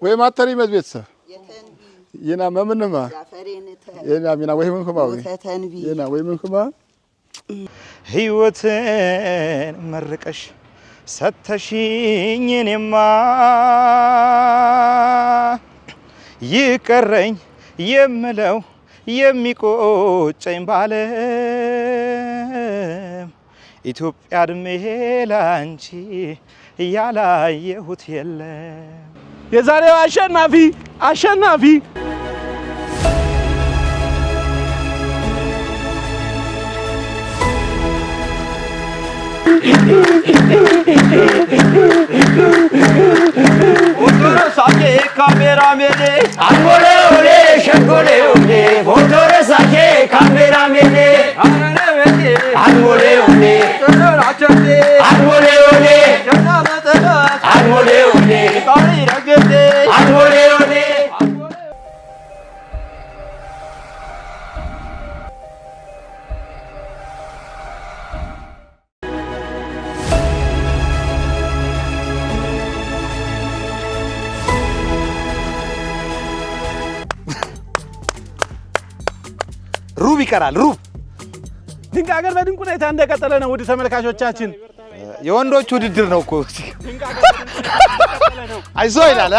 ወይ ማተሪ መዝቤተሰብ የና መምንማ የና ሚና ወይ ምንኩማው የና ወይ ምንኩማ ህይወትን መርቀሽ ሰተሽኝ እኔማ ይቀረኝ የምለው የሚቆጨኝ ባለም ኢትዮጵያ ድሜ ላንቺ ያላየሁት የለም። የዛሬው አሸናፊ ሳኬ ካሜራሜኔ አንጎሌ ኦሌ ሸጎሌ ኦሌ ፎቶሬ ሳኬ ካሜራሜኔ አንጎሌ ኦሌ አንጎሌ ኦሌ አንጎሌ ኦሌ አንጎሌ ኦሌ ሩብ ይቀራል። ሩብ ድንቅ ሀገር በድንቅ ሁኔታ እንደቀጠለ ነው። ውድ ተመልካቾቻችን የወንዶች ውድድር ነው እኮ አይዞ ይላል።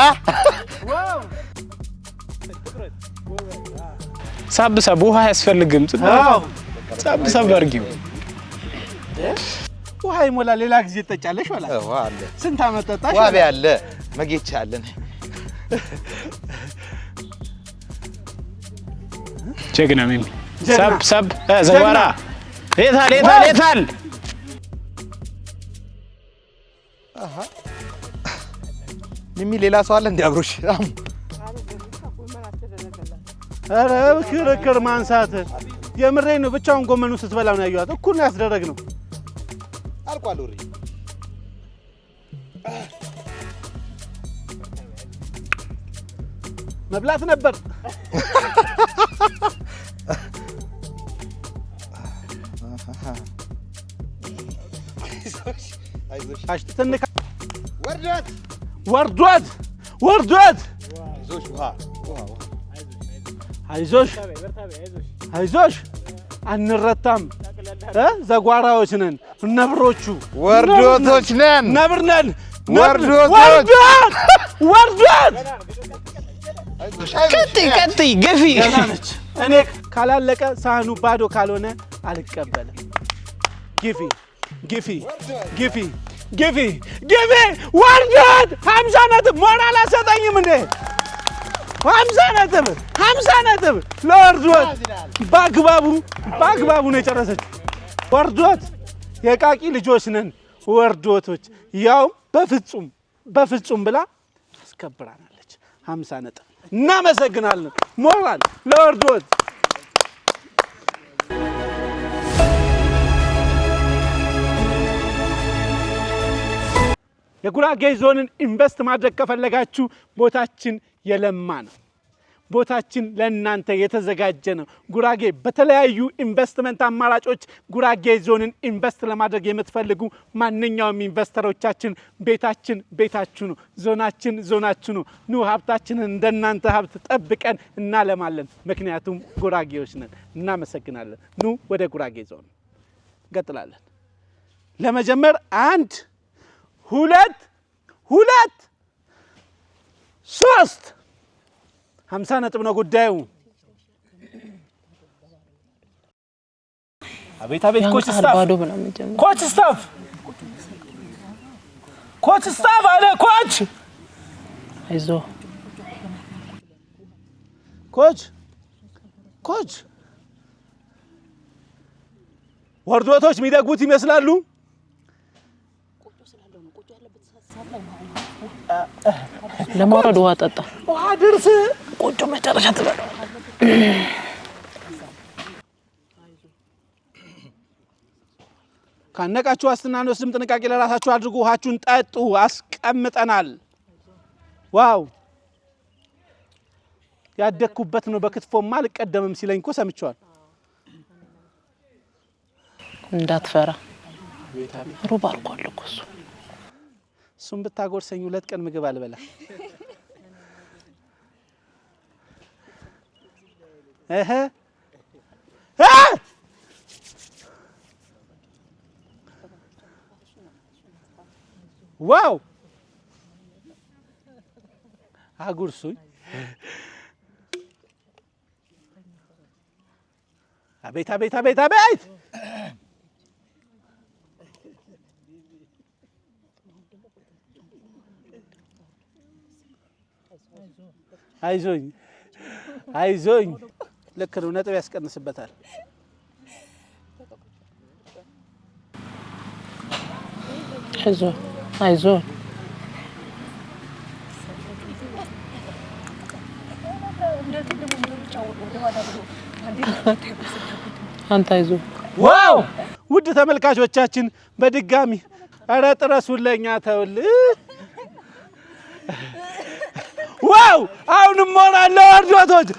ሳብ ውሃ አያስፈልግም። ሳብ አድርጊው። ውሃ ይሞላል። ሌላ ጊዜ ትጠጫለሽ ማለት ነው። አለ ስንት ዓመት ጠጣሽ? ዋቤ አለ መጌቻ አለን። ጀግና ሚሚ ሳብ ዘዋራ የታል ሚሚ ሌላ ሰው አለ እንዴ አብሮሽ? ኧረ ክርክር ማንሳት የምሬን ነው። ብቻውን ጎመኑ ስትበላው ነው ያዩት። እኩል ነው ያስደረግነው። አልቋል ወሬ መብላት ነበር። ወርዷት አይዞሽ አንረታም። ዘጓራዎች ነን። ነብሮቹ ወርዶቶች ነን። ነብር ነን። ወርዶቶች ወርዷት ቀጥይ ገፊ። እኔ ካላለቀ ሳህኑ ባዶ ካልሆነ አልቀበልም። ግፊ ወርዷት 50 ነጥብ ሞራል አሰጠኝም እንዴ 50 ነጥብ ለወርዷት በአግባቡ ነው የጨረሰች። ወርዷት የቃቂ ልጆች ነን ወርዶቶች። ያው በፍጹም ብላ አስከብራናለች። 50 ነጥብ እናመሰግናለን። ሞራል ለወርዷት። የጉራጌ ዞንን ኢንቨስት ማድረግ ከፈለጋችሁ ቦታችን የለማ ነው። ቦታችን ለእናንተ የተዘጋጀ ነው። ጉራጌ በተለያዩ ኢንቨስትመንት አማራጮች ጉራጌ ዞንን ኢንቨስት ለማድረግ የምትፈልጉ ማንኛውም ኢንቨስተሮቻችን ቤታችሁ ነው። ዞናችሁ ነው። ኑ ሀብታችንን እንደናንተ ሀብት ጠብቀን እናለማለን። ምክንያቱም ጉራጌዎች ነን። እናመሰግናለን። ኑ ወደ ጉራጌ ዞን እንቀጥላለን። ለመጀመር 1 2 3 50 ነጥብ ነው ጉዳዩ። አቤት ኮች ስታፍ አለ አይዞ ኮች ወርዶቶች የሚደጉት ይመስላሉ። ለማውረድ ውሃ ጠጣ። ውሃ ድርስ ቆጮ መጨረሻ ተበላ። ካነቃችሁ ዋስትና እንወስድም። ጥንቃቄ ለራሳችሁ አድርጉ። ውሃችሁን ጠጡ። አስቀምጠናል። ዋው ያደኩበት ነው። በክትፎማ አልቀደምም ሲለኝ እኮ ሰምቻለሁ። እንዳትፈራ ሩብ አልቋል እኮ እሱን ብታጎርሰኝ 2 ቀን ምግብ አልበላ። ዋው አጉርሱኝ አቤት አቤት አቤት አቤት አይዞኝ አይዞኝ ልክ ነው ነጥብ ያስቀንስበታል አይዞህ አይዞህ አንተ አይዞህ ዋው ውድ ተመልካቾቻችን በድጋሚ ኧረ ጥረሱልኝ ተውል ዋው አሁንም ሞራል ለወርዶቶች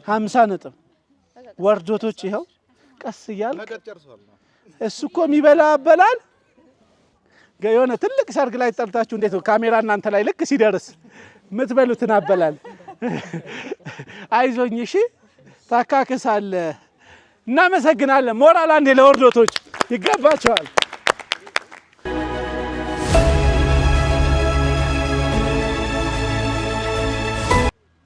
50 ነጥብ ወርዶቶች ይኸው ቀስ እያልክ እሱ እኮ የሚበላ አበላል የሆነ ትልቅ ሰርግ ላይ ጠርታችሁ እንዴት ነው ካሜራ እናንተ ላይ ልክ ሲደርስ የምትበሉትን አበላል አይዞኝ እሺ ታካክሳለህ እናመሰግናለን ሞራል አንዴ ለወርዶቶች ይገባቸዋል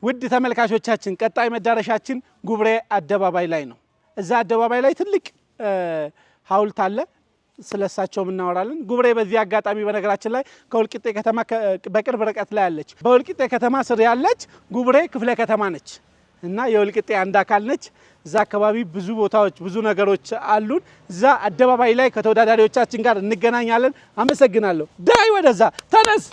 ውድ ተመልካቾቻችን ቀጣይ መዳረሻችን ጉብሬ አደባባይ ላይ ነው እዛ አደባባይ ላይ ትልቅ ሐውልት አለ ስለሳቸውም እናወራለን ጉብሬ በዚህ አጋጣሚ በነገራችን ላይ ከወልቂጤ ከተማ በቅርብ ርቀት ላይ አለች በወልቂጤ ከተማ ስር ያለች ጉብሬ ክፍለ ከተማ ነች እና የወልቂጤ አንድ አካል ነች እዛ አካባቢ ብዙ ቦታዎች ብዙ ነገሮች አሉን እዛ አደባባይ ላይ ከተወዳዳሪዎቻችን ጋር እንገናኛለን አመሰግናለሁ ዳይ ወደዛ ተነስ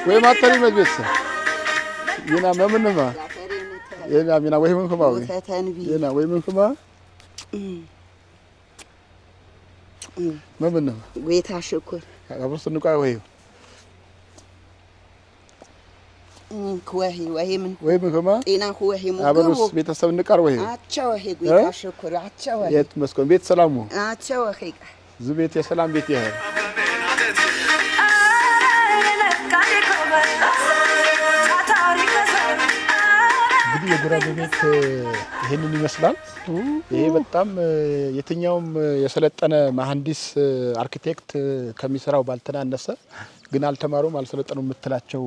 ወይ ማተሪ መግበስ የና መምንማ የና ሚና ወይ ምን ከማው የና ወይ ምን ከማ መምንማ ወይታ ሽኩር አብሮስ ንቋ ወይ ወይ ምን ከማ ጤና ወይ ምን አብሮስ ቤተሰብ ንቃር ወይ አቻው ወይ ወይታ ሽኩር አቻው የት መስኮን ቤት ሰላሙ አቻው ወይ ዝቤት የሰላም ቤት ይሄ እንግዲህ የጉራጌ ቤት ይሄንን ይመስላል ይሄ በጣም የትኛውም የሰለጠነ መሐንዲስ አርኪቴክት ከሚሰራው ባልተናነሰ ግን አልተማሩም አልሰለጠኑም የምትላቸው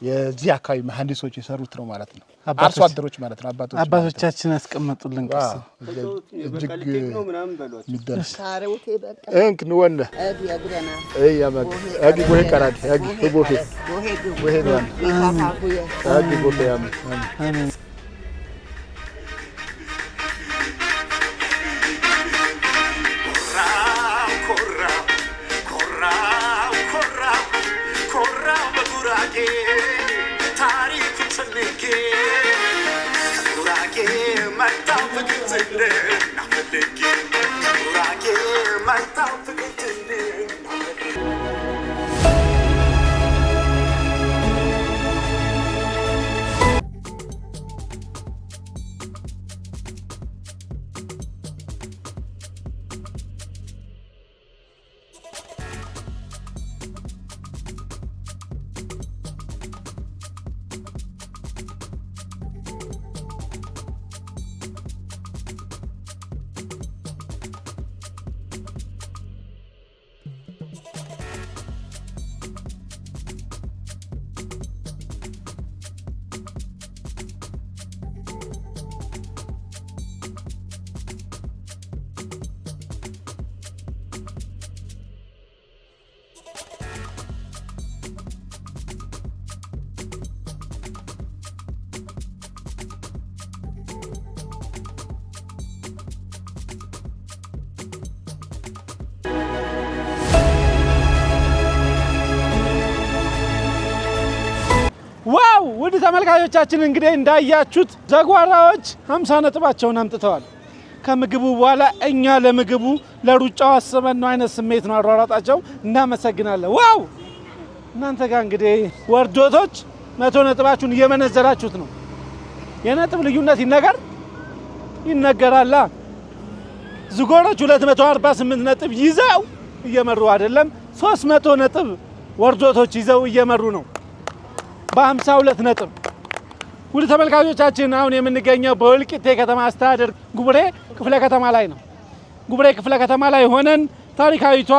የዚህ አካባቢ መሐንዲሶች የሰሩት ነው ማለት ነው አርሶ አደሮች ማለት ነው አባቶቻችን ያስቀመጡልን ቀስ እጅግ ነው ምናምን በሏት ሚደርስ ካሮቴ በቃ እንክ ንወነ ያግረና ያማግ አጊ ጎሄ ቀራዲ አጊ ጎሄ ነው አጊ ጎሄ ያም አሜን ዋው! ውድ ተመልካቾቻችን እንግዲህ እንዳያችሁት ዘጓራዎች 50 ነጥባቸውን አምጥተዋል። ከምግቡ በኋላ እኛ ለምግቡ ለሩጫው አስበን ነው አይነት ስሜት ነው አሯሯጣቸው። እናመሰግናለን። ዋው! እናንተ ጋር እንግዲህ ወርዶቶች 100 ነጥባችሁን እየመነዘራችሁት ነው። የነጥብ ልዩነት ይነገራላ። ዝጎሮች 248 ነጥብ ይዘው እየመሩ አይደለም፣ 300 ነጥብ ወርዶቶች ይዘው እየመሩ ነው በ52 ነጥብ። ውድ ተመልካቾቻችን አሁን የምንገኘው በወልቂጤ ከተማ አስተዳደር ጉብሬ ክፍለ ከተማ ላይ ነው። ጉብሬ ክፍለ ከተማ ላይ ሆነን ታሪካዊቷ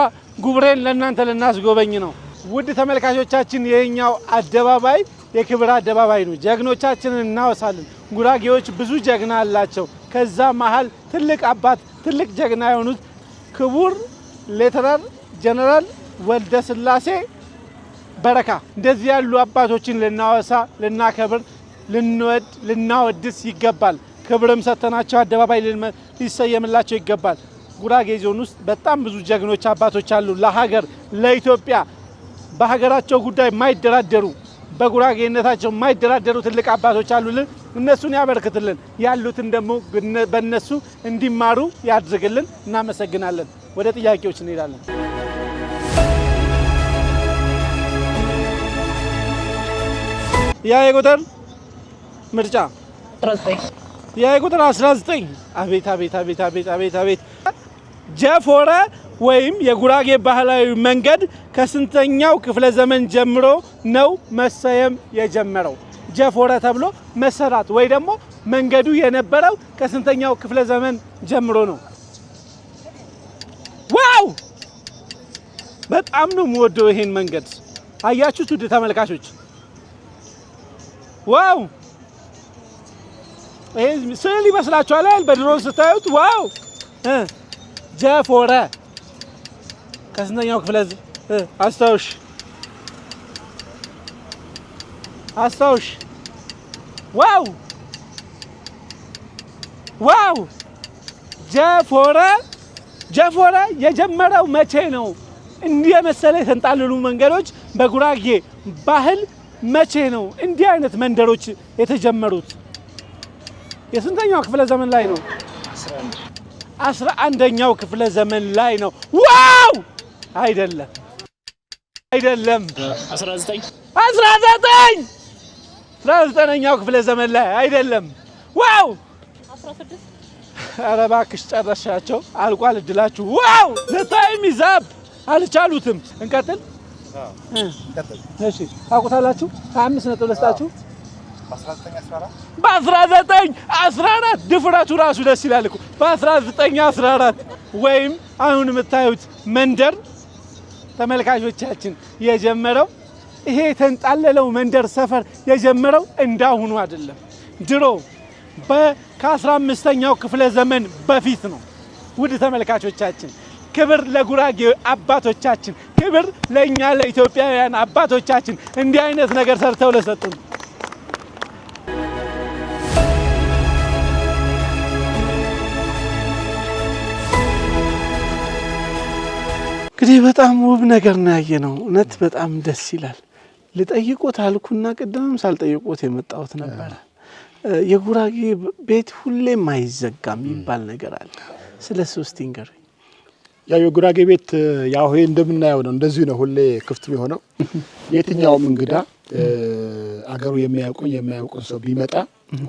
ጉብሬን ለእናንተ ልናስጎበኝ ነው። ውድ ተመልካቾቻችን የኛው አደባባይ የክብር አደባባይ ነው። ጀግኖቻችንን እናወሳለን። ጉራጌዎች ብዙ ጀግና አላቸው። ከዛ መሃል ትልቅ አባት ትልቅ ጀግና የሆኑት ክቡር ሌተናል ጀነራል ወልደ ስላሴ በረካ፣ እንደዚህ ያሉ አባቶችን ልናወሳ፣ ልናከብር፣ ልንወድ፣ ልናወድስ ይገባል። ክብርም ሰተናቸው አደባባይ ሊሰየምላቸው ይገባል። ጉራጌ ዞን ውስጥ በጣም ብዙ ጀግኖች አባቶች አሉ። ለሀገር ለኢትዮጵያ በሀገራቸው ጉዳይ የማይደራደሩ በጉራጌነታቸው የማይደራደሩ ትልቅ አባቶች አሉልን። እነሱን ያበርክትልን፣ ያሉትን ደግሞ በእነሱ እንዲማሩ ያድርግልን። እናመሰግናለን። ወደ ጥያቄዎች እንሄዳለን። የቁጥር ምርጫ 19 የቁጥር 19 አቤት አቤት አቤት አቤት አቤት አቤት ጀፎረ ወይም የጉራጌ ባህላዊ መንገድ ከስንተኛው ክፍለ ዘመን ጀምሮ ነው መሰየም የጀመረው? ጀፎረ ተብሎ መሰራት ወይ ደግሞ መንገዱ የነበረው ከስንተኛው ክፍለ ዘመን ጀምሮ ነው? ዋው! በጣም ነው የምወደው ይሄን መንገድ። አያችሁት ውድ ተመልካቾች? ዋው! ይሄ ስዕል ይመስላችኋል አይደል? በድሮን ስታዩት ዋው! ጀፎረ ከስንተኛው ክፍለ አስታውሽ። ዋው ዋው! ጀፎረ የጀመረው መቼ ነው? እንዲህ የመሰለ የተንጣለሉ መንገዶች በጉራጌ ባህል መቼ ነው እንዲህ አይነት መንደሮች የተጀመሩት? የስንተኛው ክፍለ ዘመን ላይ ነው? 11ኛው ክፍለ ዘመን ላይ ነው። ዋው! አይደለም 19ኛው ክፍለ ዘመን ላይ አይደለም። ዋው! 16 ኧረ እባክሽ ጨረሻቸው፣ አልቋል እድላችሁ። ዋው! ለታይም ይዛብ አልቻሉትም። እንቀጥል። እሺ ታውቁታላችሁ። 25 ነጥብ ልስጣችሁ። በ1914 ድፍረቱ ራሱ ደስ ይላል እኮ። በ1914 ወይም አሁን የምታዩት መንደር ተመልካቾቻችን የጀመረው ይሄ የተንጣለለው መንደር ሰፈር የጀመረው እንዳሁኑ አይደለም። ድሮ ከ15ኛው ክፍለ ዘመን በፊት ነው። ውድ ተመልካቾቻችን ክብር ለጉራጌ አባቶቻችን፣ ክብር ለእኛ ለኢትዮጵያውያን አባቶቻችን እንዲህ አይነት ነገር ሰርተው ለሰጡን። እንግዲህ በጣም ውብ ነገር ነው ያየነው። እውነት በጣም ደስ ይላል። ልጠይቆት አልኩና ቅድምም ሳልጠይቆት የመጣሁት ነበረ። የጉራጌ ቤት ሁሌም አይዘጋም የሚባል ነገር አለ። ስለ ሶስት ይንገር። ያው የጉራጌ ቤት ያው ይሄ እንደምናየው ነው፣ እንደዚህ ነው ሁሌ ክፍት የሚሆነው። የትኛውም እንግዳ አገሩ የማያውቁን ሰው ቢመጣ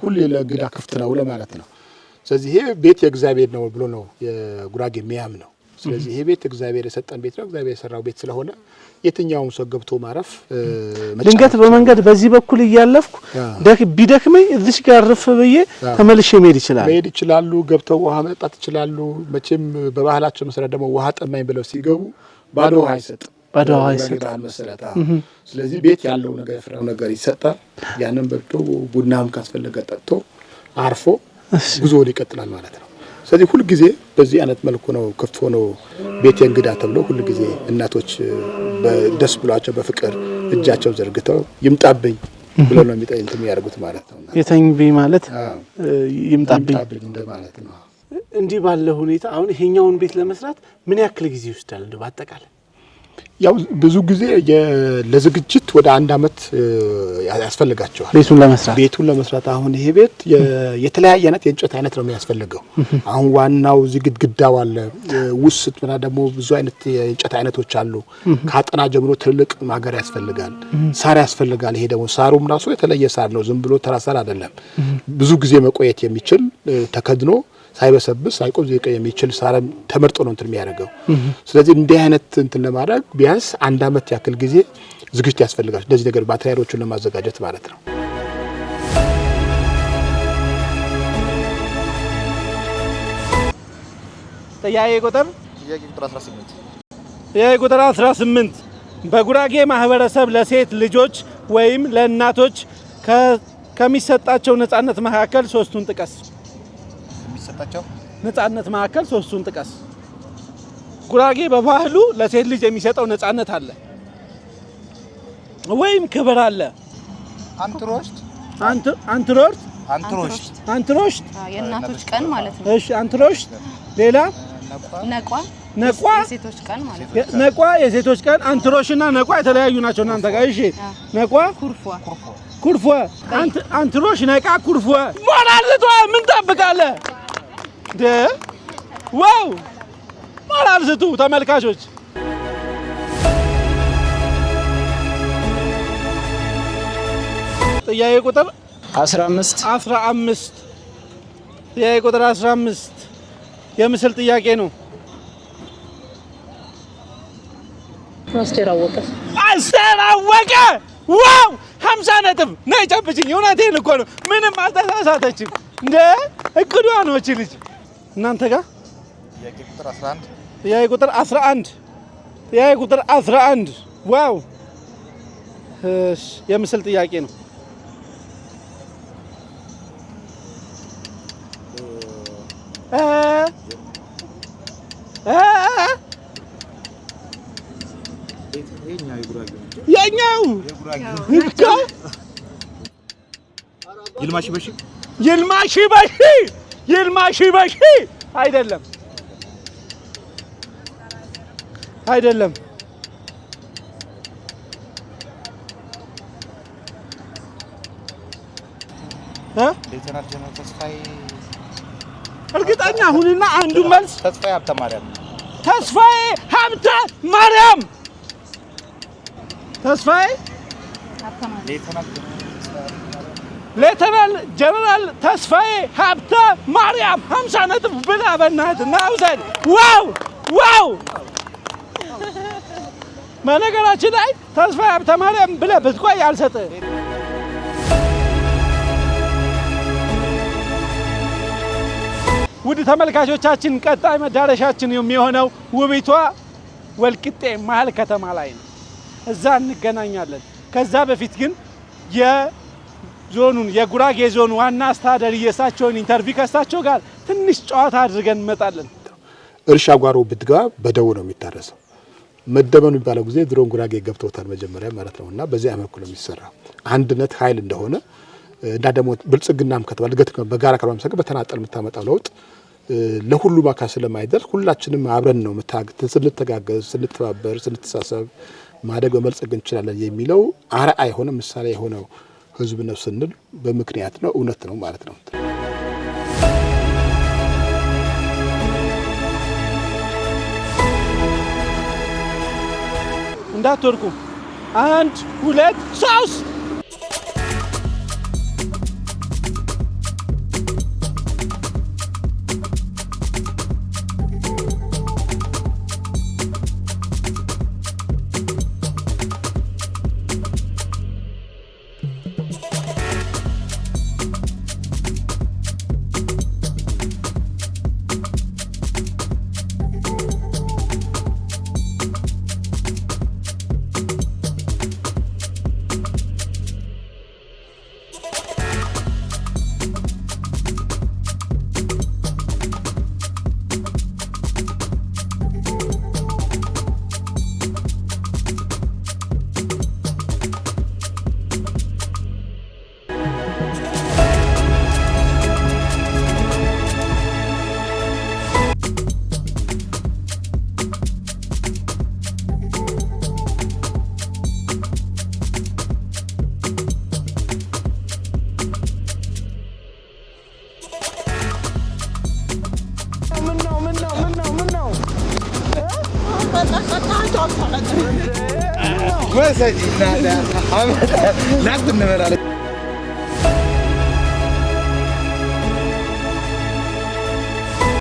ሁሌ ለእንግዳ ክፍት ነው ለማለት ነው። ስለዚህ ይሄ ቤት የእግዚአብሔር ነው ብሎ ነው የጉራጌ የሚያምነው። ስለዚህ ይሄ ቤት እግዚአብሔር የሰጠን ቤት ነው፣ እግዚአብሔር የሰራው ቤት ስለሆነ የትኛውም ሰው ገብቶ ማረፍ ድንገት በመንገድ በዚህ በኩል እያለፍኩ ቢደክመኝ እዚህ ጋር ረፍ ብዬ ተመልሼ መሄድ ይችላሉ። ገብተው ውሃ መጣት ይችላሉ። መቼም በባህላቸው መሰረት ደግሞ ውሃ ጠማኝ ብለው ሲገቡ ባዶ ውሃ ይሰጣል መሰለታ። ስለዚህ ቤት ያለው ነገር ፍራው ነገር ይሰጣል። ያንን በልቶ ቡናም ካስፈለገ ጠጥቶ አርፎ ጉዞ ይቀጥላል ማለት ነው። ስለዚህ ሁሉ ጊዜ በዚህ አይነት መልኩ ነው ክፍት ሆኖ ቤት እንግዳ ተብሎ ሁሉ ጊዜ እናቶች ደስ ብሏቸው በፍቅር እጃቸው ዘርግተው ይምጣብኝ ብለው ነው የሚያደርጉት ማለት ነው። የተኝብኝ ማለት ይምጣብኝ እንደማለት ነው። እንዲህ ባለ ሁኔታ አሁን ይሄኛውን ቤት ለመስራት ምን ያክል ጊዜ ይወስዳል? እንደው በአጠቃላይ ያው ብዙ ጊዜ ለዝግጅት ወደ 1 አመት ያስፈልጋቸዋል ቤቱን ለመስራት አሁን ይሄ ቤት የተለያየ አይነት የእንጨት አይነት ነው የሚያስፈልገው አሁን ዋናው እዚህ ግድግዳው አለ ውስጥ ምና ደግሞ ብዙ አይነት የእንጨት አይነቶች አሉ ካጠና ጀምሮ ትልቅ ማገር ያስፈልጋል ሳር ያስፈልጋል ይሄ ደግሞ ሳሩም ራሱ የተለየ ሳር ነው ዝም ብሎ ተራሳር አይደለም ብዙ ጊዜ መቆየት የሚችል ተከድኖ ሳይበሰብስ ሳይቆም ዘቀ የሚችል ሳራም ተመርጦ ነው እንትን የሚያደርገው ስለዚህ እንዲህ አይነት እንትን ለማድረግ ቢያንስ 1 አመት ያክል ጊዜ ዝግጅት ያስፈልጋል እንደዚህ ነገር ማቴሪያሎችን ለማዘጋጀት ማለት ነው ጥያቄ ቁጥር 18 በጉራጌ ማህበረሰብ ለሴት ልጆች ወይም ለእናቶች ከሚሰጣቸው ነፃነት መካከል ሶስቱን ጥቀስ ነፃነት መካከል ሶስቱን ጥቀስ ጉራጌ በባህሉ ለሴት ልጅ የሚሰጠው ነፃነት አለ ወይም ክብር አለ አንትሮሽት የእናቶች ቀን ማለት ነው እሺ አንትሮሽት ሌላ ነቋ የሴቶች ቀን ማለት ነው ነቋ የሴቶች ቀን አንትሮሽና ነቋ የተለያዩ ናቸው እናንተ ጋር እሺ ነቋ ኩርፎ አንትሮሽ ነቃ ኩርፎ ሞራል ዝቷ ምን ጠብቃለህ ዋው ሞራል ዝቱ ተመልካቾች ጥያቄ ቁጥር 15 ጥያቄ ቁጥር 15 የምስል ጥያቄ ነው አስቴር አወቀ ዋው 50 ነጥብ ነይ ጨብጭኝ እውነቴን እኮ ነው ምንም አልተሳሳተችም እንደ እቅዷ ነው እቺ ልጅ እናንተ ጋር ጥያቄ ቁጥር 11 ዋው እሺ የምስል ጥያቄ ነው የኛው ይልማሺ በሺ አይደለም ሌተናል ጀነራል እርግጠኛ ሁንና አንዱ መልስ ተስፋዬ ሀብተ ማርያም ሌተናል ጀነራል ተስፋዬ ሀብተ ማርያም 50 ነጥብ ብላ በእናትህ ና ውሰድ ዋው በነገራችን ላይ ተስፋዬ ሀብተ ማርያም ብለህ ብትቆይ አልሰጥህ ውድ ተመልካቾቻችን ቀጣይ መዳረሻችን የሚሆነው ውቢቷ ወልቂጤ መሀል ከተማ ላይ ነው እዛ እንገናኛለን ከዛ በፊት ግን የጉራጌ ዞን ዋና አስተዳዳሪ የሳቸውን ኢንተርቪው ከሳቸው ጋር ትንሽ ጨዋታ አድርገን እንመጣለን እርሻ ጓሮ ብትገባ በደው ነው የሚታረሰው መደመኑ የሚባለው ጊዜ ድሮን ጉራጌ ገብቶታል መጀመሪያ ማለት ነውና በዚህ አመኩ ነው የሚሰራው አንድነት ኃይል እንደሆነ እና ደግሞ ብልጽግናም ከተባለ እድገት በጋራ ከማምሰከ በተናጠል የምታመጣው ለውጥ ለሁሉም አካል ስለማይደርስ ሁላችንም አብረን ነው ስንተጋገዝ ስንተባበር ስንተሳሰብ ማደግ በመልጸግ እንችላለን የሚለው አርአያ የሆነ ምሳሌ የሆነው ህዝብ ነው ስንል በምክንያት ነው እውነት ነው ማለት ነው እንዳትወርቁ 1 2 3 1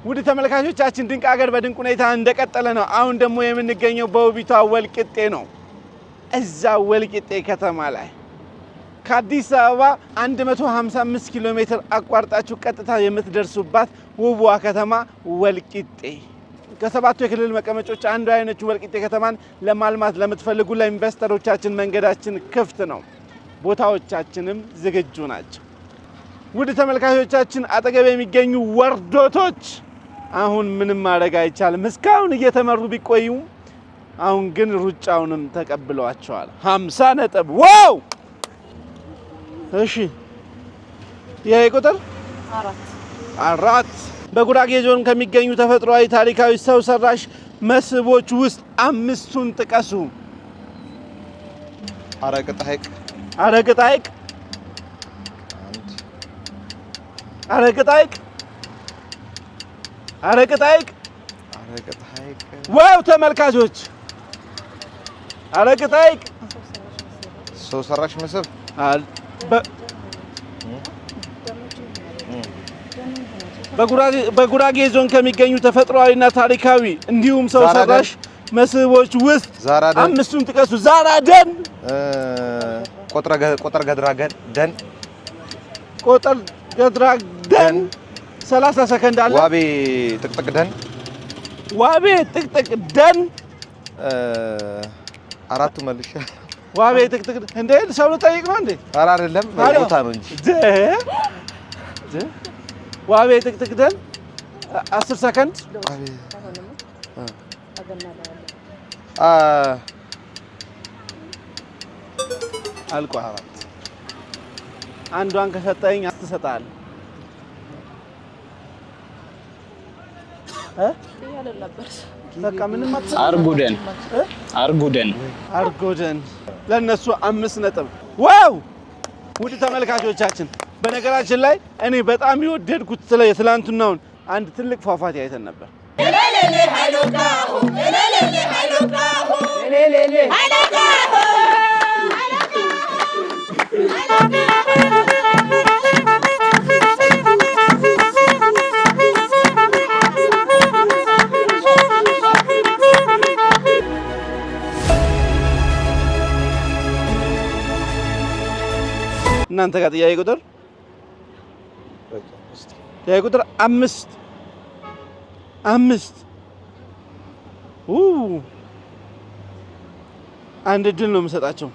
ውድ ተመልካቾቻችን ድንቅ ሀገር በድንቅ ሁኔታ እንደቀጠለ ነው። አሁን ደግሞ የምንገኘው በውቢቷ ወልቂጤ ነው። እዛ ወልቂጤ ከተማ ላይ ከአዲስ አበባ 155 ኪሎ ሜትር አቋርጣችሁ ቀጥታ የምትደርሱባት ውቧ ከተማ ወልቂጤ ከሰባቱ የክልል መቀመጫዎች አንዷ የሆነችው ወልቂጤ ከተማን ለማልማት ለምትፈልጉ ለኢንቨስተሮቻችን መንገዳችን ክፍት ነው። ቦታዎቻችንም ዝግጁ ናቸው። ውድ ተመልካቾቻችን አጠገብ የሚገኙ ወርዶቶች አሁን ምንም ማድረግ አይቻልም። እስካሁን እየተመሩ ቢቆዩም አሁን ግን ሩጫውንም ተቀብለዋቸዋል። 50 ነጥብ ዋው! እሺ ይሄ ቁጥር 4 በጉራጌ ዞን ከሚገኙ ተፈጥሯዊ ታሪካዊ ሰው ሰራሽ መስህቦች ውስጥ 5ቱን ጥቀሱ። አረቅጥ ሐይቅ አረቅጥ ሐይቅ አረቅጥ ሐይቅ አረቅጥ ሐይቅ አረቅጥ ሐይቅ ዋው! ተመልካቾች አረቅጥ ሐይቅ ሰው ሰራሽ መስህብ በጉራጌ ዞን ከሚገኙ ተፈጥሯዊና ታሪካዊ እንዲሁም ሰው ሰራሽ መስህቦች ውስጥ 5ቱን ጥቀሱ። ዛራ ደን ቆጠር ገድራ ደን ቆጠር ገድራ ደን 30 ሰከንድ አለ። ዋቤ ጥቅጥቅ ደን ዋቤ ጥቅጥቅ ደን 4ቱ መልሻ ዋቤ ጥቅጥቅ እንዴ ሰው ልጠይቅ ነው እንዴ? ኧረ አይደለም ቦታ ነው እንጂ ዋቤ ጥቅጥቅ ደን 10 ሰከንድ አልቋል። አንዷን ከሰጠኝ አትሰጣል በቃ ምንም አርጉደን አርጉደን ለነሱ 5 ነጥብ ዋው! ውድ ተመልካቾቻችን በነገራችን ላይ እኔ በጣም የወደድኩት ስለ የትላንትናውን አንድ ትልቅ ፏፏቴ አይተን ነበር። እናንተ ጋር ጥያቄ ቁጥር 5 አንድ እድል ነው የምሰጣቸው።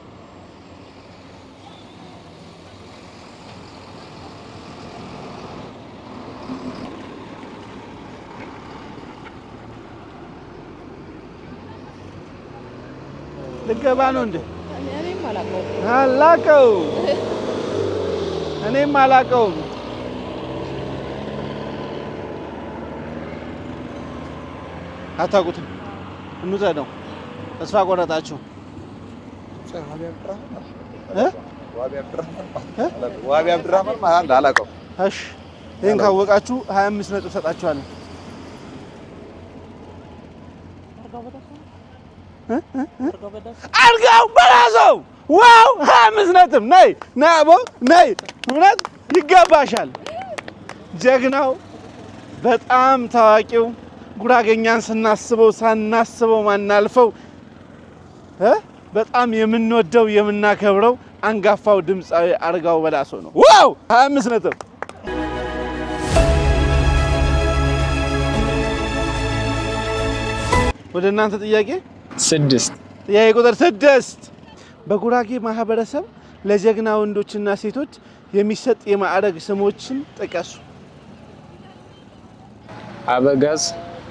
ልገባ ነው እንዴ? እኔም አላውቀውም። አታውቁትም። እንውሰደው። ተስፋ ቆረጣችሁ። ዋቢ አብዱራህማን ማለት አላውቀውም። እሺ ይሄን ካወቃችሁ 25 ነጥብ ሰጣችኋለሁ። አርጋው በራሰው ዋው! 25 ነጥብ ነይ ናቦ ነይ። እውነት ይገባሻል። ጀግናው በጣም ታዋቂው ጉራጌኛን ስናስበው ሳናስበው ማናልፈው በጣም የምንወደው የምናከብረው አንጋፋው ድምፃዊ አርጋው በላሶ ነው። ዋው! 25 ነጥብ። ወደ እናንተ ጥያቄ 6 ጥያቄ ቁጥር 6 በጉራጌ ማህበረሰብ ለጀግና ወንዶችና ሴቶች የሚሰጥ የማዕረግ ስሞችን ጥቀሱ።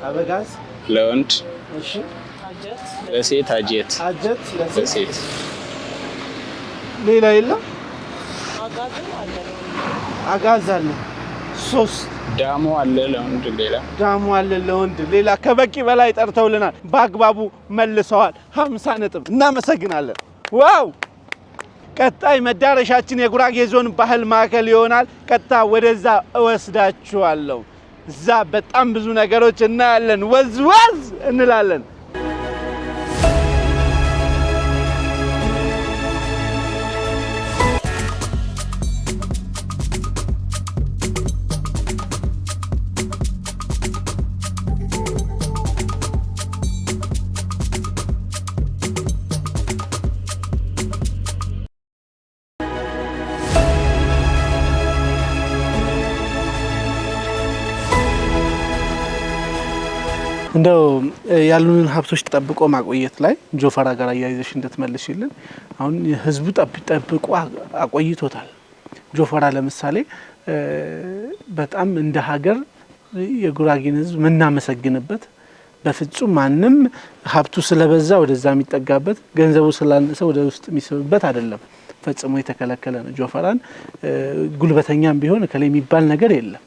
አበጋዝ ለወንድ፣ እሺ ለሴት አጀት ለሴት። ሌላ የለም? አጋዝ አለ 3 ዳሞ አለ ለወንድ፣ ዳሞ አለ ለወንድ። ሌላ ከበቂ በላይ ጠርተውልናል። በአግባቡ መልሰዋል። 50 ነጥብ። እናመሰግናለን። ዋው! ቀጣይ መዳረሻችን የጉራጌ ዞን ባህል ማዕከል ይሆናል። ቀጥታ ወደዛ እወስዳችኋለሁ። እዛ በጣም ብዙ ነገሮች እናያለን። ወዝ እንላለን። እንደው ያሉንን ሀብቶች ተጠብቆ ማቆየት ላይ ጆፈራ ጋር አያይዘሽ እንድትመልሽልን አሁን ህዝቡ ጠብቆ አቆይቶታል ጆፈራ ለምሳሌ በጣም እንደ ሀገር የጉራጌን ህዝብ ምናመሰግንበት በፍጹም ማንም ሀብቱ ስለበዛ ወደዛ የሚጠጋበት ገንዘቡ ስላነሰ ወደ ውስጥ የሚስብበት አይደለም ፈጽሞ የተከለከለ ነው ጆፈራን ጉልበተኛም ቢሆን ከላይ የሚባል ነገር የለም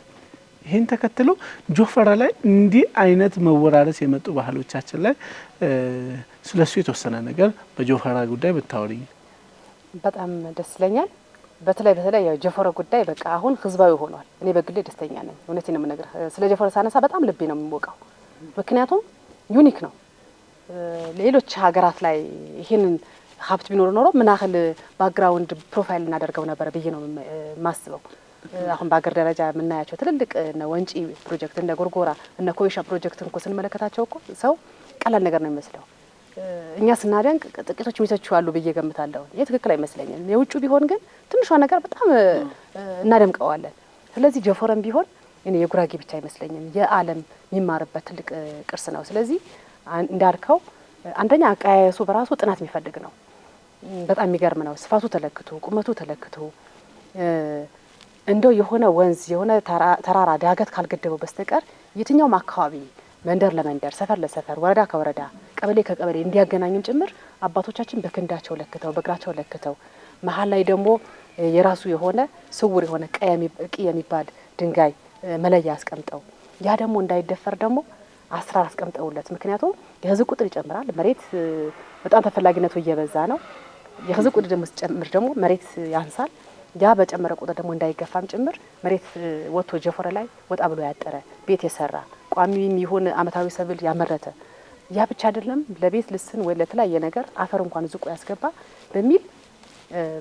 ይሄን ተከትሎ ጆፈራ ላይ እንዲህ አይነት መወራረስ የመጡ ባህሎቻችን ላይ ስለሱ የተወሰነ ነገር በጆፈራ ጉዳይ ብታወሪኝ በጣም ደስ ይለኛል በተለይ የጆፈራ ጉዳይ በቃ አሁን ህዝባዊ ሆኗል እኔ በግሌ ደስተኛ ነኝ እውነቴን ነው የምነግርህ ስለ ጆፈራ ሳነሳ በጣም ልቤ ነው የሚሞቀው ምክንያቱም ዩኒክ ነው ሌሎች ሀገራት ላይ ይሄንን ሀብት ቢኖር ኖሮ ምን ያህል ባክግራውንድ ፕሮፋይል እናደርገው ነበር ብዬ ነው ማስበው አሁን በአገር ደረጃ የምናያቸው ትልልቅ እነ ወንጪ ፕሮጀክት እንደ ጎርጎራ እነ ኮይሻ ፕሮጀክት እንኳን ስንመለከታቸው እኮ ሰው ቀላል ነገር ነው የሚመስለው እኛ ስናደንቅ ጥቂቶች ሚሰቹ አሉ ብዬ ገምታለሁ ይሄ ትክክል አይመስለኝም የውጩ ቢሆን ግን ትንሿ ነገር በጣም እናደምቀዋለን ስለዚህ ጆፈራም ቢሆን እኔ የጉራጌ ብቻ አይመስለኝም የዓለም የሚማርበት ትልቅ ቅርስ ነው ስለዚህ እንዳልከው አንደኛ አቀያየሱ በራሱ ጥናት የሚፈልግ ነው በጣም የሚገርም ነው ስፋቱ ተለክቶ ቁመቱ ተለክቶ እንደው የሆነ ወንዝ የሆነ ተራራ ዳገት ካልገደበው በስተቀር የትኛውም አካባቢ መንደር ለመንደር ሰፈር ለሰፈር ወረዳ ከወረዳ ቀበሌ ከቀበሌ እንዲያገናኙን ጭምር አባቶቻችን በክንዳቸው ለክተው በእግራቸው ለክተው መሀል ላይ ደግሞ የራሱ የሆነ ስውር የሆነ ቀይ የሚባል ድንጋይ መለያ አስቀምጠው ያ ደግሞ እንዳይደፈር ደግሞ አስራር አስቀምጠውለት ምክንያቱም የህዝብ ቁጥር ይጨምራል መሬት በጣም ተፈላጊነቱ እየበዛ ነው የህዝብ ቁጥር ደግሞ ሲጨምር ደግሞ መሬት ያንሳል ያ በጨመረ ቁጥር ደግሞ እንዳይገፋም ጭምር መሬት ወጥቶ ጆፈራ ላይ ወጣ ብሎ ያጠረ ቤት የሰራ ቋሚም ይሁን አመታዊ ሰብል ያመረተ ያ ብቻ አይደለም ለቤት ልስን ወይ ለተለያየ ነገር አፈር እንኳን ዝቆ ያስገባ በሚል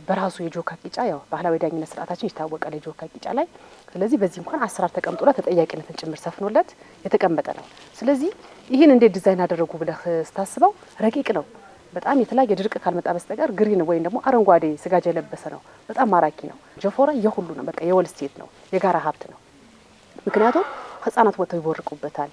በራሱ የጆካ ቂጫ ያው ባህላዊ ዳኝነት ስርዓታችን ይታወቃል የጆካ ቂጫ ላይ ስለዚህ በዚህ እንኳን አሰራር ተቀምጦለት ተጠያቂነትን ጭምር ሰፍኖለት የተቀመጠ ነው ስለዚህ ይህን እንዴት ዲዛይን አደረጉ ብለህ ስታስበው ረቂቅ ነው በጣም የተለያየ ድርቅ ካልመጣ በስተቀር ግሪን ወይም ደግሞ አረንጓዴ ስጋጃ የለበሰ ነው በጣም ማራኪ ነው ጆፈራ የሁሉ ነው በቃ የወል ስቴት ነው የጋራ ሀብት ነው ምክንያቱም ህፃናት ወጥተው ይቦርቁበታል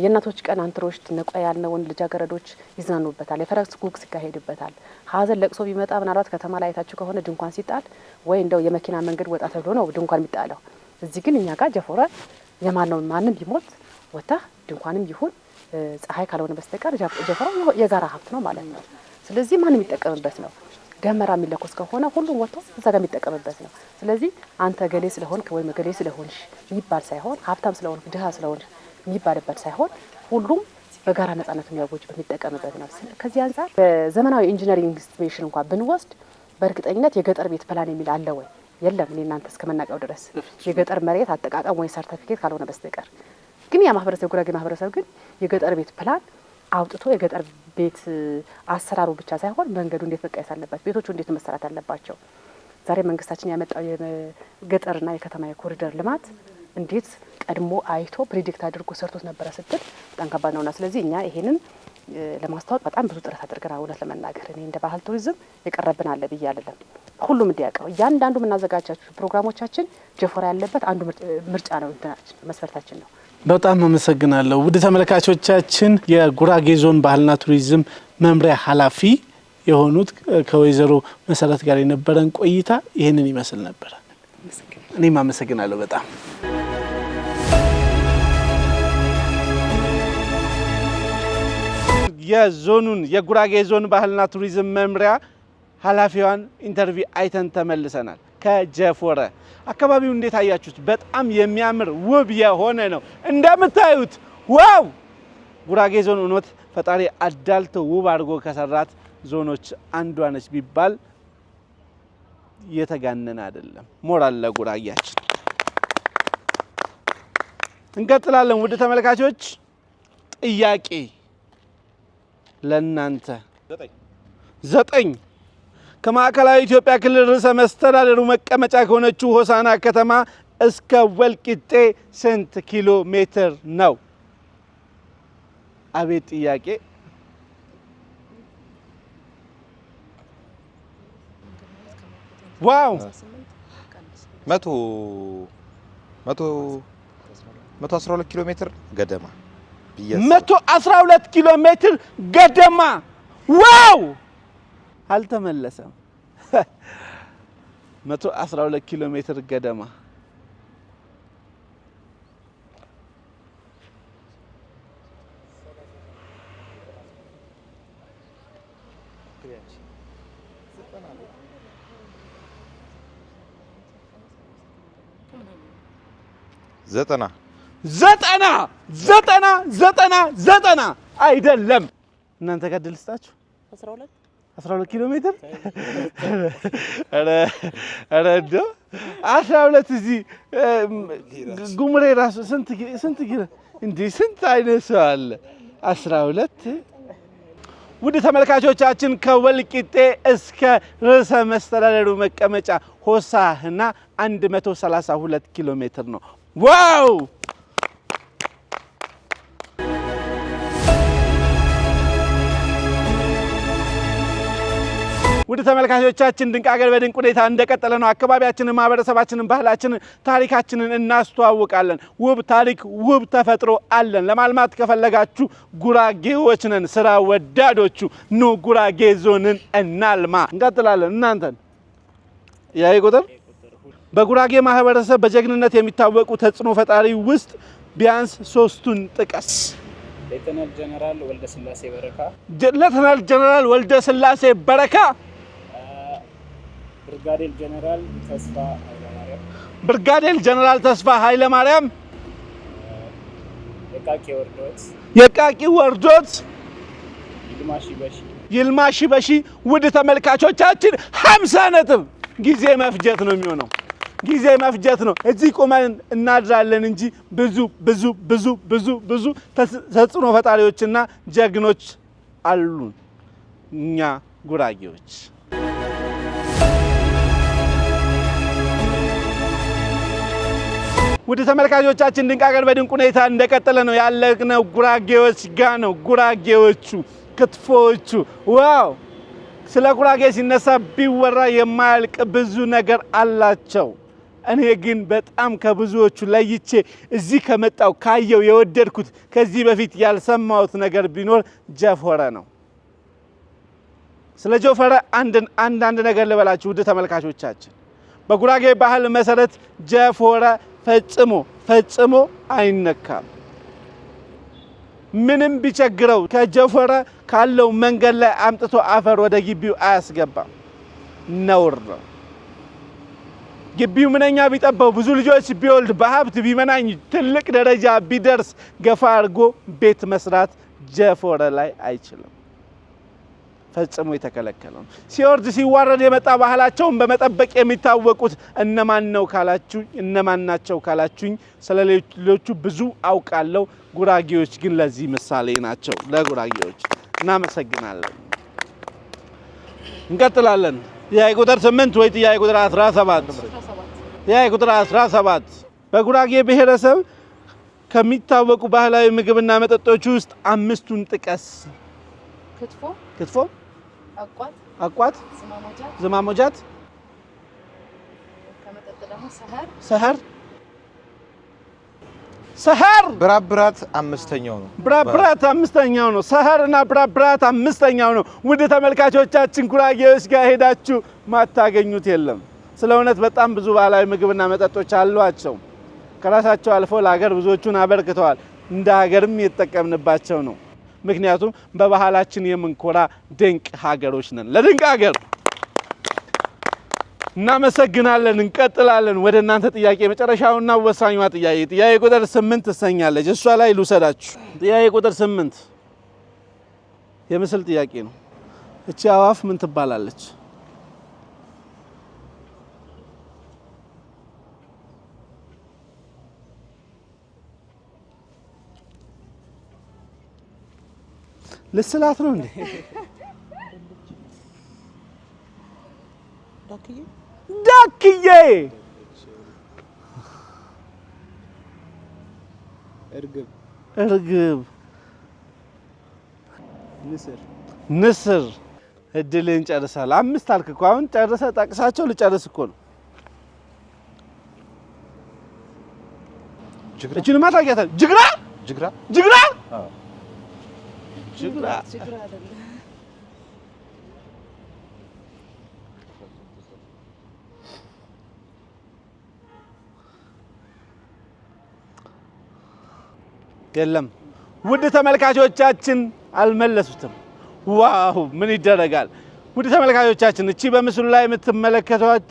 የእናቶች ቀን አንትሮች ነቋ ያልነውን ልጃገረዶች ይዝናኑበታል የፈረስ ጉግስ ይካሄድበታል ሀዘን ለቅሶ ቢመጣ ምናልባት ከተማ ላይ አይታችሁ ከሆነ ድንኳን ሲጣል ወይ እንደው የመኪና መንገድ ወጣ ተብሎ ነው ድንኳን የሚጣለው እዚህ ግን እኛ ጋር ጆፈራ የማን ነው ማንም ቢሞት ወጣ ድንኳንም ይሁን ፀሐይ ካልሆነ በስተቀር ጆፈራ የጋራ ሀብት ነው ማለት ነው ስለዚህ ማንም ይጠቀምበት ነው ደመራ የሚለኮስ ከሆነ ሁሉም ወጥቶ እዛ ጋር የሚጠቀምበት ነው ስለዚህ አንተ ገሌ ስለሆንክ ወይ መገሌ ስለሆንሽ የሚባል ሳይሆን ሀብታም ስለሆንክ ድሃ ስለሆንሽ የሚባልበት ሳይሆን ሁሉም በጋራ ነጻነት የሚያጎጅ በሚጠቀምበት ነው ከዚህ አንፃር በዘመናዊ ኢንጂነሪንግ ኢንስቲትዩሽን እንኳን ብንወስድ በእርግጠኝነት የገጠር ቤት ፕላን የሚል አለ ወይ የለም እኔ እናንተ እስከመናቀው ድረስ የገጠር መሬት አጠቃቀም ወይ ሰርቲፊኬት ካልሆነ በስተቀር ግን ያ ማህበረሰብ ጉራጌ ማህበረሰብ ግን የገጠር ቤት ፕላን አውጥቶ የገጠር ቤት አሰራሩ ብቻ ሳይሆን መንገዱ እንዴት መቀየስ አለበት ቤቶቹ እንዴት መሰራት አለባቸው ዛሬ መንግስታችን ያመጣው የገጠርና የከተማ የኮሪደር ልማት እንዴት ቀድሞ አይቶ ፕሬዲክት አድርጎ ሰርቶት ነበር ስትል በጣም ከባድ ነውና ስለዚህ እኛ ይሄንን ለማስተዋወቅ በጣም ብዙ ጥረት አድርገናል እውነት ለመናገር እኔ እንደ ባህል ቱሪዝም የቀረብን አለ ብዬ አይደለም ሁሉም እንዲያውቀው እያንዳንዱ የምናዘጋጃቸው ፕሮግራሞቻችን ጆፈራ ያለበት አንዱ ምርጫ ነው መስፈርታችን ነው በጣም አመሰግናለሁ ውድ ተመልካቾቻችን የጉራጌ ዞን ባህልና ቱሪዝም መምሪያ ኃላፊ የሆኑት ከወይዘሮ መሰረት ጋር የነበረን ቆይታ ይሄንን ይመስል ነበር እኔም አመሰግናለሁ በጣም የዞኑን የጉራጌ ዞን ባህልና ቱሪዝም መምሪያ ኃላፊዋን ኢንተርቪው አይተን ተመልሰናል ከጆፈራ አካባቢው እንዴት አያችሁት በጣም የሚያምር ውብ የሆነ ነው እንደምታዩት ዋው ጉራጌ ዞን እውነት ፈጣሪ አዳልቶ ውብ አድርጎ ከሰራት ዞኖች አንዷ ነች ቢባል የተጋነነ አይደለም ሞራል ለጉራጌያችን እንቀጥላለን ውድ ተመልካቾች ጥያቄ ለናንተ 9 ከማዕከላዊ ኢትዮጵያ ክልል ርዕሰ መስተዳድሩ መቀመጫ ከሆነችው ሆሳና ከተማ እስከ ወልቂጤ ስንት ኪሎ ሜትር ነው አቤት ጥያቄ ዋው 112 ኪሎ ሜትር ገደማ 112 ኪሎ ሜትር ገደማ ዋው አልተመለሰም 112 ኪሎ ሜትር ገደማ ዘጠና አይደለም እናንተ ጋር ልስጣችሁ 12 ኪሎ ሜትር አረዶ 12 እዚህ ጉምሬ ራሱ ስንት ኪሎ እንዴ ስንት አይነት ሰው አለ 12 ውድ ተመልካቾቻችን ከወልቂጤ እስከ ርዕሰ መስተዳድሩ መቀመጫ ሆሳዕና 132 ኪሎ ሜትር ነው ዋው ውድ ተመልካቾቻችን ድንቅ ሀገር በድንቅ ሁኔታ እንደቀጠለ ነው አካባቢያችንን ማህበረሰባችንን ባህላችንን ታሪካችንን እናስተዋውቃለን ውብ ታሪክ ውብ ተፈጥሮ አለን ለማልማት ከፈለጋችሁ ጉራጌዎች ነን ስራ ወዳዶቹ ኑ ጉራጌ ዞንን እናልማ እንቀጥላለን እናንተን ያይ ቁጥር በጉራጌ ማህበረሰብ በጀግንነት የሚታወቁ ተጽዕኖ ፈጣሪ ውስጥ ቢያንስ 3ቱን ጥቀስ ሌተናል ጀነራል ወልደ ስላሴ በረካ ብርጋዴር ጀነራል ተስፋ ኃይለ ማርያም የቃቂ ወርዶት ይልማ ሺበሺ ውድ ተመልካቾቻችን 50 ነጥብ ጊዜ መፍጀት ነው የሚሆነው ጊዜ መፍጀት ነው እዚህ ቆመን እናድራለን እንጂ ብዙ ተጽዕኖ ፈጣሪዎችና ጀግኖች አሉን እኛ ጉራጌዎች ውድ ተመልካቾቻችን ድንቅ ሀገር በድንቅ ሁኔታ እንደቀጠለ ነው ያለነው ጉራጌዎች ጋር ነው ጉራጌዎቹ ክትፎቹ ዋው ስለ ጉራጌ ሲነሳ ቢወራ የማያልቅ ብዙ ነገር አላቸው እኔ ግን በጣም ከብዙዎቹ ለይቼ እዚህ ከመጣው ካየው የወደድኩት ከዚህ በፊት ያልሰማሁት ነገር ቢኖር ጀፎረ ነው ስለ ጀፎረ አንድ ነገር ልበላችሁ ውድ ተመልካቾቻችን በጉራጌ ባህል መሰረት ጀፎረ ፈጽሞ አይነካም ምንም ቢቸግረው ከጀፎረ ካለው መንገድ ላይ አምጥቶ አፈር ወደ ግቢው አያስገባም ነውር ነው ግቢው ምንኛ ቢጠባው ብዙ ልጆች ቢወልድ በሀብት ቢመናኝ ትልቅ ደረጃ ቢደርስ ገፋ አርጎ ቤት መስራት ጀፎረ ላይ አይችልም ፈጽሞ የተከለከለ ነው ሲወርድ ሲዋረድ የመጣ ባህላቸውን በመጠበቅ የሚታወቁት እነማን ናቸው ካላችሁኝ ስለሌሎቹ ብዙ አውቃለሁ ጉራጌዎች ግን ለዚህ ምሳሌ ናቸው ለጉራጌዎች እናመሰግናለን እንቀጥላለን ጥያቄ ቁጥር 8 ወይ ጥያቄ ቁጥር 17 ጥያቄ ቁጥር 17 በጉራጌ ብሔረሰብ ከሚታወቁ ባህላዊ ምግብና መጠጦች ውስጥ 5ቱን ጥቀስ ክትፎ አቋት ዝማሞጃት ከመጠጥ ደግሞ ሰሃር ብራብራት 5ኛው ነው ብራብራት 5ኛው ነው ሰሃርና ብራብራት 5ኛው ነው ውድ ተመልካቾቻችን ጉራጌዎች ጋር ሄዳችሁ ማታገኙት የለም ስለሆነበት በጣም ብዙ ባህላዊ ምግብና መጠጦች አሏቸው ከራሳቸው አልፎ ለሀገር ብዙዎቹን አበርክተዋል እንደ ሀገርም የተጠቀምንባቸው ነው ምክንያቱም በባህላችን የምንኮራ ድንቅ ሀገሮች ነን ለድንቅ ሀገር እናመሰግናለን እንቀጥላለን ወደ እናንተ ጥያቄ መጨረሻውና ወሳኙ ጥያቄ ቁጥር 8 ተሰኛለች እሷ ላይ ልውሰዳችሁ ጥያቄ ቁጥር 8 የምስል ጥያቄ ነው እቺ አዋፍ ምን ትባላለች ልስላት ነው እንዴ ዳክዬ እርግብ ንስር እድልን ጨርሳል 5 አልክ እኮ አሁን ጨርሰ ጠቅሳቸው ልጨርስ እኮ ነው እቺን ማታቂያታ ጅግራ ጅግራ የለም ውድ ተመልካቾቻችን አልመለሱትም። ዋው ምን ይደረጋል? ውድ ተመልካቾቻችን እቺ በምስሉ ላይ የምትመለከቷት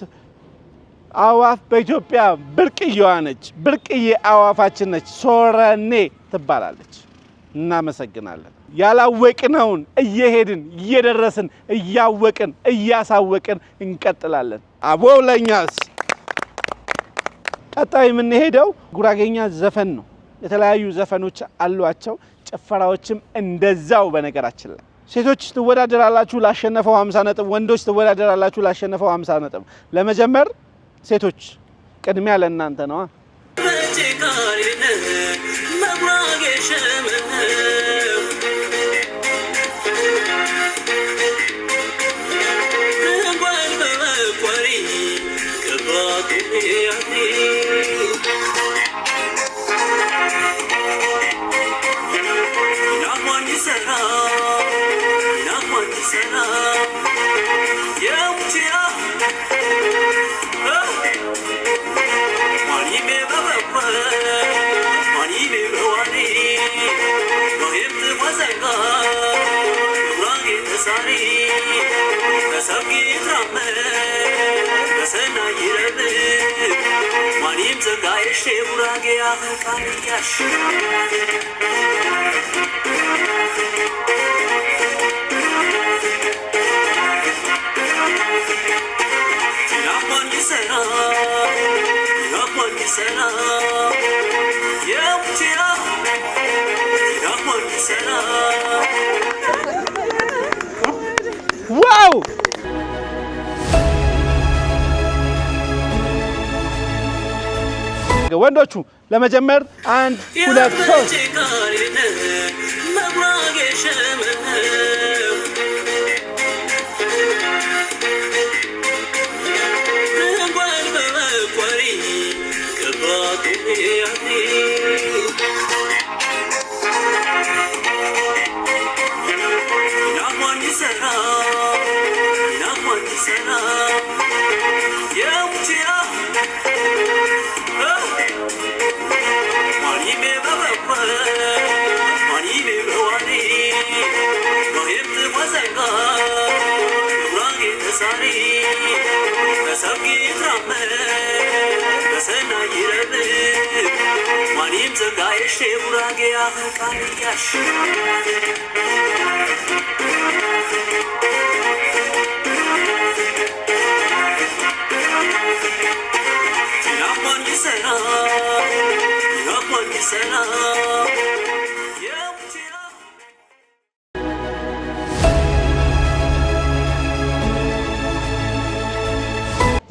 አዋፍ በኢትዮጵያ ብርቅዬዋ ነች። ብርቅዬ አዋፋችን ነች። ሶረኔ ትባላለች። እናመሰግናለን። ያላወቅነውን እየሄድን እየደረስን እያወቅን እያሳወቅን እንቀጥላለን። አቦው ለኛስ ቀጣይ የምንሄደው ጉራጌኛ ዘፈን ነው። የተለያዩ ዘፈኖች አሏቸው። ጭፈራዎችም እንደዛው። በነገራችን ላይ ሴቶች ትወዳደራላችሁ ላሸነፈው 50 ነጥብ፣ ወንዶች ትወዳደራላችሁ ላሸነፈው 50 ነጥብ። ለመጀመር ሴቶች ቅድሚያ ለእናንተ ነው። ዋው ወንዶቹ ለመጀመር 1 2 3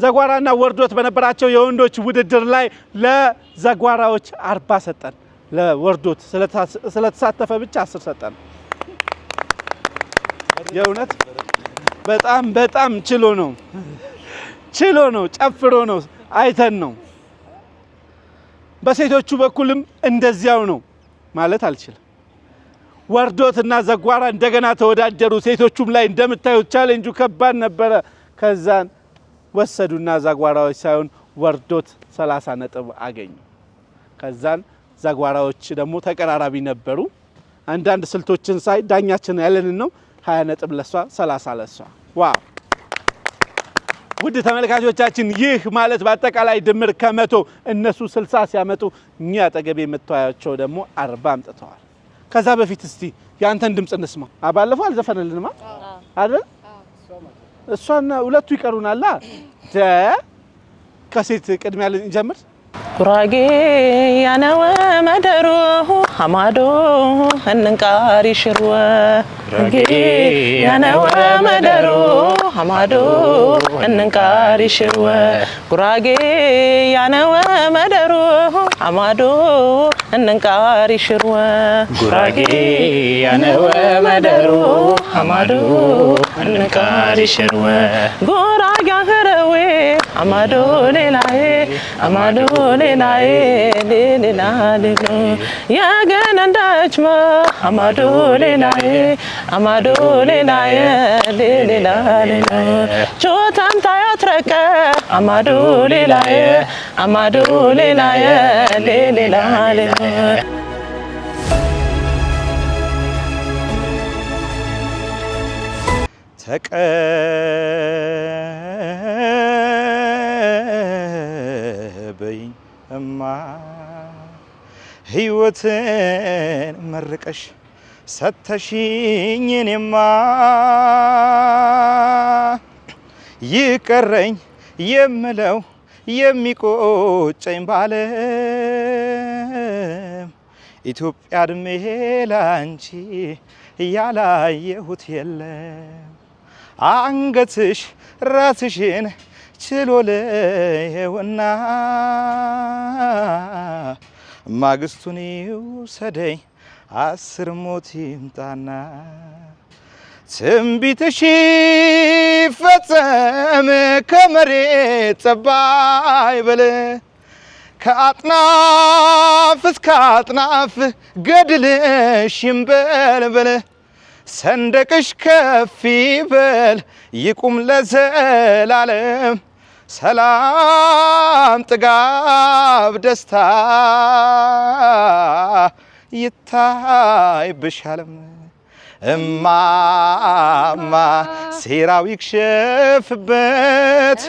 ዘጓራና ወርዶት በነበራቸው የወንዶች ውድድር ላይ ለዘጓራዎች 40 ሰጠን። ለወርዶት ስለተሳተፈ ብቻ 10 ሰጠን። የእውነት በጣም ችሎ ነው ጨፍሮ ነው አይተን ነው። በሴቶቹ በኩልም እንደዚያው ነው ማለት አልችልም። ወርዶትና ዘጓራ እንደገና ተወዳደሩ። ሴቶቹም ላይ እንደምታዩት ቻሌንጁ ከባድ ነበረ። ከዛን ወሰዱና ዘጓራዎች ሳይሆን ወርዶት 30 ነጥብ አገኙ። ከዛን ዘጓራዎች ደግሞ ተቀራራቢ ነበሩ። አንዳንድ ስልቶችን ሳይ ዳኛችን ያለንን ነው 20 ነጥብ ለሷ 30 ለሷ። ዋው ውድ ተመልካቾቻችን ይህ ማለት በአጠቃላይ ድምር ከመቶ እነሱ 60 ሲያመጡ እኛ አጠገብ የምታያቸው ደግሞ 40 አምጥተዋል። ከዛ በፊት እስቲ ያንተን ድምጽ እንስማ። ባለፈው አልዘፈነልንማ አይደል? እሷና ሁለቱ ይቀሩናል። ከሴት ቅድሚያ እንጀምር። ጉራጌ ያነወ መደሩ ሐማዶ እንንቃሪ ሽርወ ጉራጌ ያነወ መደሩ ሐማዶ እንንቃሪ ሽርወ ጉራጌ ያነወ መደሩ ሐማዶ እንንቃሪ ሽርወ ጉራጌ ያነወ መደሩ ሐማዶ እንንቃሪ ሽርወ ጉራጌ አኸረዌ ሐማዶ ሌላዬ amado lelae lelelalo ya ganandachma amado lelae lelelalo chotam tayatraka amado lelae lelelalo ተቀበይኝ እማ ሕይወትን መርቀሽ ሰተሽኝ እኔማ ይቀረኝ የምለው የሚቆጨኝ ባለም ኢትዮጵያ እድሜ ላንቺ ያላየሁት የለም አንገትሽ ራስሽን ችሎ ለየውና ማግስቱን ይውሰደኝ 10 ሞት ይምጣና ትንቢትሽ ይፈጸም ከመሬት ጠባይ በለ ከአጥናፍ እስከ አጥናፍ ገድልሽ ይንበልበል ሰንደቅሽ ከፍ ይበል ይቁም ለዘላለም ሰላም ጥጋብ ደስታ ይታይብሻለም እማማ ሴራው ይክሸፍበት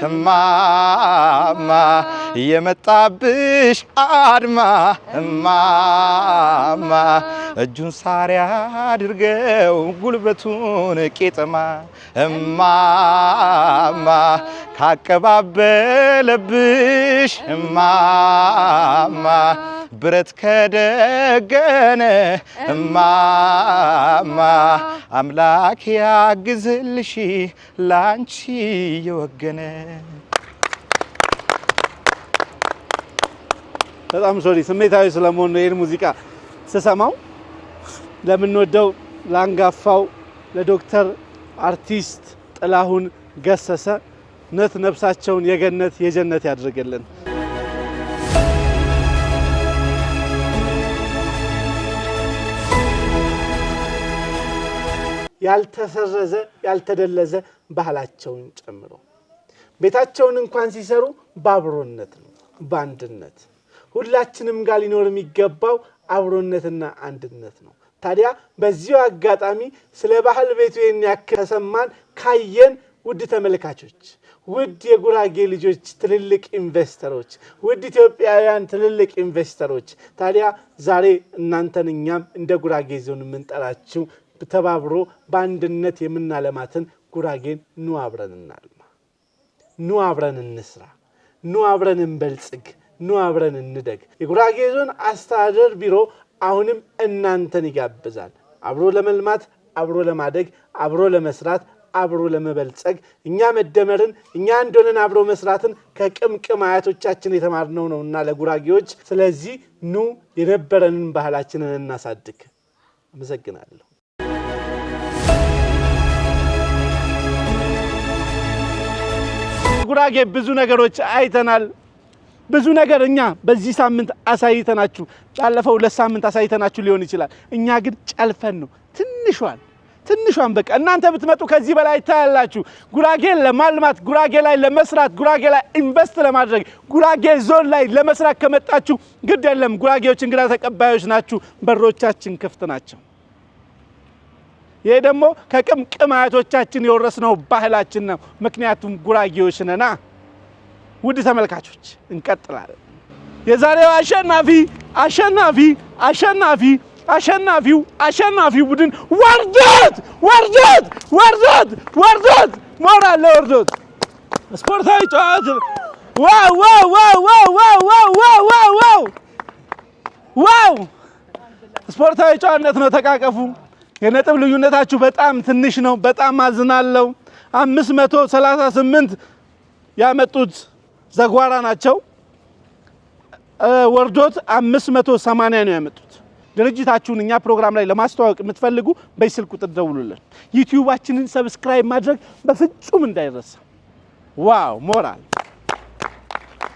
እማማ የመጣብሽ አድማ እማማ እጁን ሳሪያ አድርገው ጉልበቱን ቄጠማ እማማ ካቀባበለብሽ እማማ ብረት ከደገነ እማማ አምላክ ያግዝልሽ ላንቺ የወገነ በጣም ሶሪ ስሜታዊ ስለመሆን ነው ይሄን ሙዚቃ ስሰማው ለምንወደው ላንጋፋው ለዶክተር አርቲስት ጥላሁን ገሰሰ ነፍሳቸውን የገነት የጀነት ያድርግልን። ያልተሰረዘ ያልተደለዘ ባህላቸውን ጨምሮ ቤታቸውን እንኳን ሲሰሩ ባብሮነት ነው ባንድነት ሁላችንም ጋር ሊኖር የሚገባው አብሮነትና አንድነት ነው። ታዲያ በዚሁ አጋጣሚ ስለ ባህል ቤቱ የሚያከሰማን ካየን ውድ ተመልካቾች ውድ የጉራጌ ልጆች ትልልቅ ኢንቨስተሮች ውድ ኢትዮጵያውያን ትልልቅ ኢንቨስተሮች ታዲያ ዛሬ እናንተን እኛም እንደ ጉራጌ ዞን የምንጠራችሁ ተባብሮ በአንድነት የምናለማትን ጉራጌን ኑ አብረን እናልማ ኑ አብረን እንስራ ኑ አብረን እንበልጽግ ኑ አብረን እንደግ የጉራጌ ዞን አስተዳደር ቢሮ አሁንም እናንተን ይጋብዛል አብሮ ለመልማት አብሮ ለማደግ አብሮ ለመስራት አብሮ ለመበልጸግ እኛ መደመርን እኛ እንደሆነን አብሮ መስራትን ከቅምቅም አያቶቻችን የተማርነው ነውና ለጉራጌዎች ስለዚህ ኑ የነበረንን ባህላችንን እናሳድግ። አመሰግናለሁ። ጉራጌ ብዙ ነገሮች አይተናል። ብዙ ነገር እኛ በዚህ ሳምንት አሳይተናችሁ ባለፈው ለሳምንት አሳይተናችሁ ሊሆን ይችላል። እኛ ግን ጨልፈን ነው ትንሿን በቃ እናንተ ብትመጡ ከዚህ በላይ ታያላችሁ። ጉራጌ ለማልማት ጉራጌ ላይ ለመስራት ጉራጌ ላይ ኢንቨስት ለማድረግ ጉራጌ ዞን ላይ ለመስራት ከመጣችሁ ግድ የለም ጉራጌዎች እንግዳ ተቀባዮች ናችሁ። በሮቻችን ክፍት ናቸው። ይሄ ደግሞ ከቅምቅም አያቶቻችን የወረስነው ባህላችን ነው። ምክንያቱም ጉራጌዎች ነና። ውድ ተመልካቾች እንቀጥላለን። የዛሬው አሸናፊው ቡድን ወርዶት ሞራል ለወርዶት ስፖርታዊ ጨዋታ ዋው ስፖርታዊ ጨዋነት ነው። ተቃቀፉ። የነጥብ ልዩነታችሁ በጣም ትንሽ ነው። በጣም አዝናለሁ። 538 ያመጡት ዘጓራ ናቸው። ወርዶት 580 ነው ያመጡት። ድርጅታችሁን እኛ ፕሮግራም ላይ ለማስተዋወቅ የምትፈልጉ በስልክ ቁጥር ደውሉልን። ዩቲዩባችንን ሰብስክራይብ ማድረግ በፍጹም እንዳይረሳ። ዋው ሞራል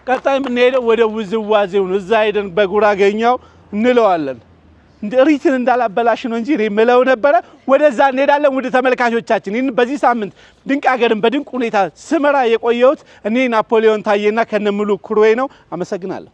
ቀጣይ የምንሄደው ወደ ውዝዋዜው ነው። እዛ ሄደን በጉራጌኛው እንለዋለን። ሪትን እንዳላበላሽ ነው እንጂ ምለው ነበረ። ወደዛ እንሄዳለን። ውድ ተመልካቾቻችን ይህን በዚህ ሳምንት ድንቅ ሀገርን በድንቅ ሁኔታ ስመራ የቆየሁት እኔ ናፖሊዮን ታዬና ከነሙሉ ክሩዌ ነው። አመሰግናለሁ።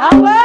Awa